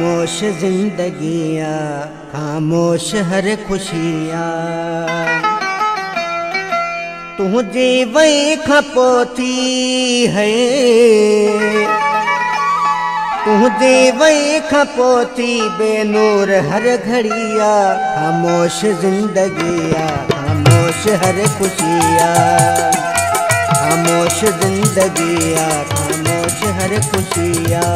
खामोश जिंदगियाँ खामोश हर खुशियाँ तुझे वही खपोती है तुझे वही खपोती बेनूर हर घड़िया खामोश जिंदगियाँ खामोश हर खुशियाँ खामोश जिंदगियाँ खामोश हर खुशियाँ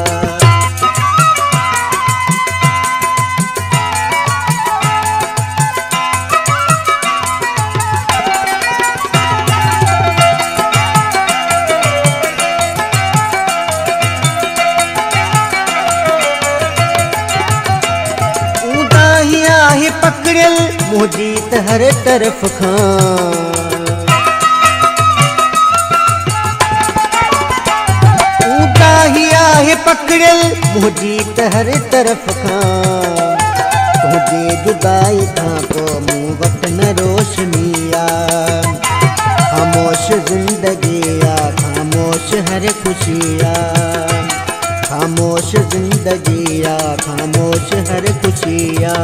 पकड़ल मुझीत हर तरफ खां उदाहिया है पकड़ल मुझीत हर तरफ खां तुझे जुदाई खां को मुँह वतन रोशनिया खामोश जिंदगिया खामोश हर खुशिया खामोश जिंदगिया खामोश हर खुशिया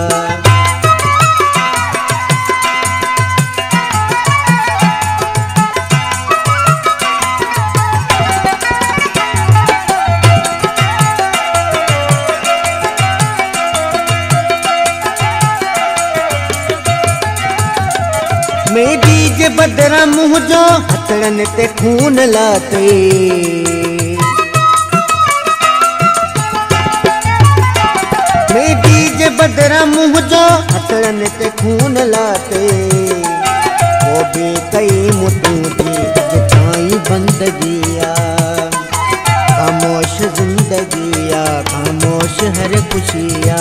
मेरी जे बदरा मुँह जो हथड़न ते खून लाते मेरी जे बदरा मुँह जो हथड़न ते खून लाते वो भी कई मुतू दी जिताई बंदगिया खामोश जिंदगिया खामोश हर खुशिया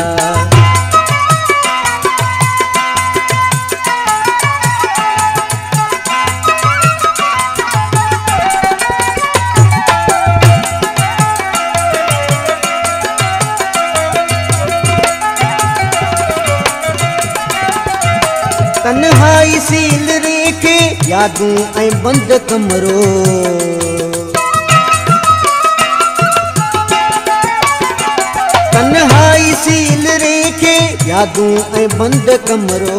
तन्हाई सील रेखे यादूं ऐं बंद कमरो तन्हाई सील रेखे यादूं ऐं बंद कमरो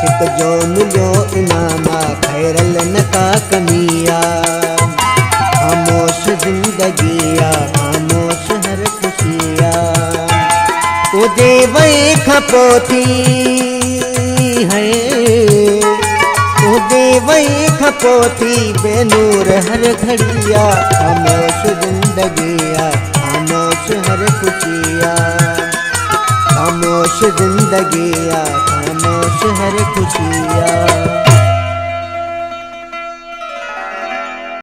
सिक जो मिलियो इनामा खैरल न का कमिया खामोश जिंदगिया खामोश हर खुशिया तुझे वही खपोती है तुझे वही खपोती बेनूर हर घड़िया खामोश जिंदगिया खामोश हर खुशिया खामोश जिंदगिया खामोश हर खुशिया।